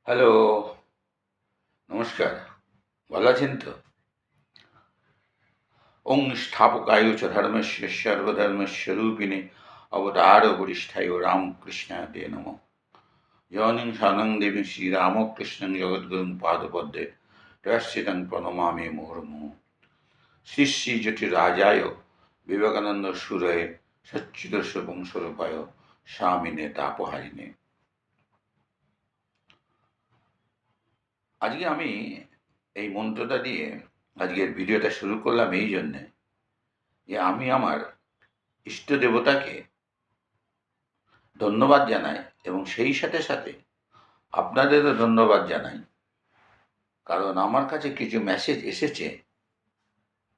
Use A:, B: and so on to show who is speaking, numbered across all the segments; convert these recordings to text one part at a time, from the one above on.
A: Hello, নমস্কার। ভালো আছেন তো? ওং স্থাপকায় চ ধর্মস্য সর্বধর্মস্বরূপিণে অবতার বরিষ্ঠায় রামকৃষ্ণায় নমঃ। জননীং শরণং দেবীং শ্রীরামকৃষ্ণং জগদ্গুরুং পাদপদ্মে ত্রয়শ্চিতং প্রণমামি মুহুর্মুহুঃ। শ্রী শ্রী জটিরাজায় বিবেকানন্দ সুরয়ে সচ্চিদস্য বংশরূপায় স্বামিনে তাপহারিণে। আজকে আমি এই মন্ত্রটা দিয়ে আজকের ভিডিওটা শুরু করলাম এই জন্যে যে আমি আমার ইষ্ট দেবতাকে ধন্যবাদ জানাই এবং সেই সাথে সাথে আপনাদেরও ধন্যবাদ জানাই, কারণ আমার কাছে কিছু মেসেজ এসেছে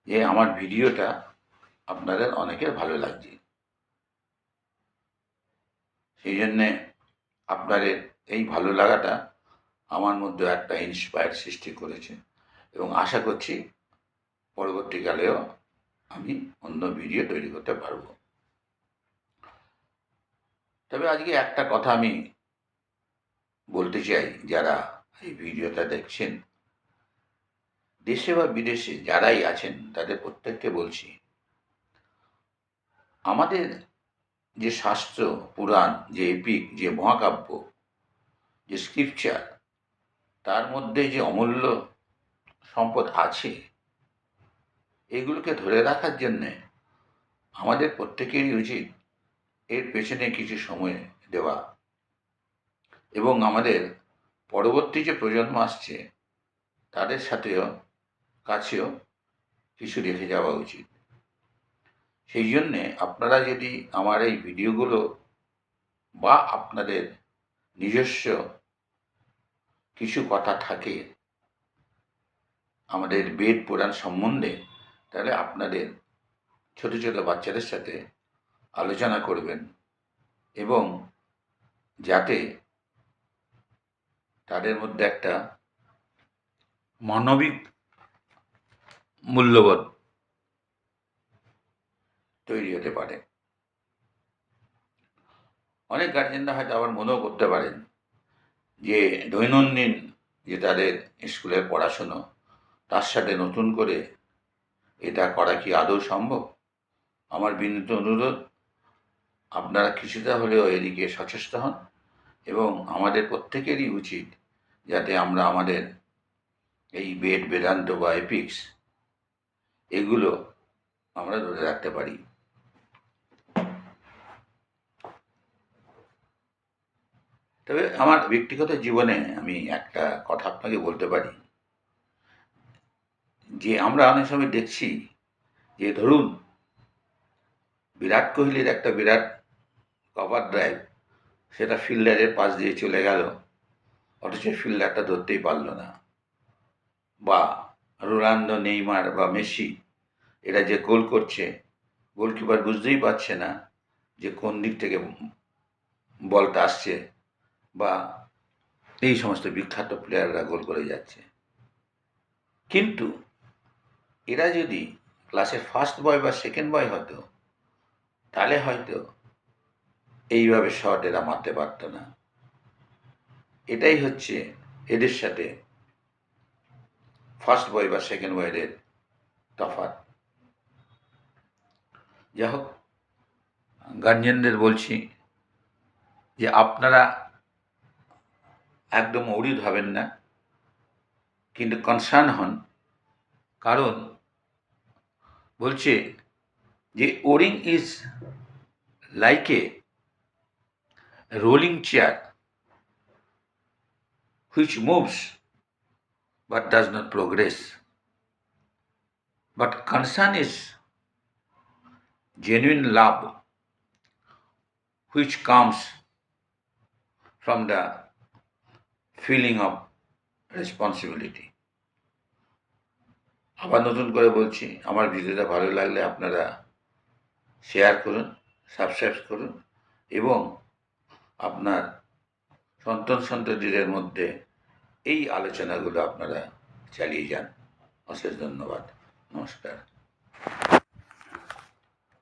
A: যে আমার ভিডিওটা আপনাদের অনেকের ভালো লাগছে। সেই জন্যে আপনাদের এই ভালো লাগাটা আমার মধ্যে একটা ইন্সপায়ার সৃষ্টি করেছে এবং আশা করছি পরবর্তীকালেও আমি অন্য ভিডিও তৈরি করতে পারবো। তবে আজকে একটা কথা আমি বলতে চাই, যারা এই ভিডিওটা দেখছেন, দেশে বা বিদেশে যারাই আছেন তাদের প্রত্যেককে বলছি, আমাদের যে শাস্ত্র পুরাণ, যে এপিক, যে মহাকাব্য, যে স্ক্রিপচার, তার মধ্যে যে অমূল্য সম্পদ আছে, এগুলোকে ধরে রাখার জন্যে আমাদের প্রত্যেকেরই উচিত এর পেছনে কিছু সময় দেওয়া এবং আমাদের পরবর্তী যে প্রজন্ম আসছে তাদের কাছেও কিছু রেখে যাওয়া উচিত। সেই জন্যে আপনারা যদি আমার এই ভিডিওগুলো বা আপনাদের নিজস্ব কিছু কথা থাকে আমাদের বেদ পুরাণ সম্বন্ধে, তাহলে আপনাদের ছোট ছোট বাচ্চাদের সাথে আলোচনা করবেন এবং যাতে তাদের মধ্যে একটা মানবিক মূল্যবোধ তৈরি হতে পারে। অনেক গার্জেনরা হয়তো আবার মনেও করতে পারেন যে দৈনন্দিন যে তাদের স্কুলের পড়াশুনো, তার সাথে নতুন করে এটা করা কি আদৌ সম্ভব? আমার বিনীত অনুরোধ, আপনারা কিছুটা হলেও এদিকে সচেষ্ট হন এবং আমাদের প্রত্যেকেরই উচিত যাতে আমরা আমাদের এই বেদ বেদান্ত বা এপিক্স এগুলো আমরা ধরে রাখতে পারি। তবে আমার ব্যক্তিগত জীবনে আমি একটা কথা আপনাকে বলতে পারি যে আমরা অনেক সময় দেখছি যে ধরুন বিরাট কোহলির একটা বিরাট কভার ড্রাইভ, সেটা ফিল্ডারের পাশ দিয়ে চলে গেল, অথচ ফিল্ডারটা ধরতেই পারল না। বা রোনাল্ডো, নেইমার বা মেসি এরা যে গোল করছে, গোলকিপার বুঝতেই পারছে না যে কোন দিক থেকে বলটা আসছে, বা এই সমস্ত বিখ্যাত প্লেয়াররা গোল করে যাচ্ছে। কিন্তু এরা যদি ক্লাসের ফার্স্ট বয় বা সেকেন্ড বয় হতো, তাহলে হয়তো এইভাবে শট এরা মারতে পারত না। এটাই হচ্ছে এদের সাথে ফার্স্ট বয় বা সেকেন্ড বয়দের তফাৎ। যাই হোক, গার্জিয়ানদের বলছি যে আপনারা একদম অরিড হবেন না, কিন্তু কনসার্ন হন, কারণ বলছে যে worrying is like a rolling chair which moves but does not progress. But concern is genuine love which comes from the feeling of responsibility. আবার নতুন করে বলছি, আমার ভিডিওটা ভালো লাগলে আপনারা শেয়ার করুন, সাবস্ক্রাইব করুন এবং আপনার সন্ততিদের মধ্যে এই আলোচনাগুলো আপনারা চালিয়ে যান। অশেষ ধন্যবাদ। নমস্কার।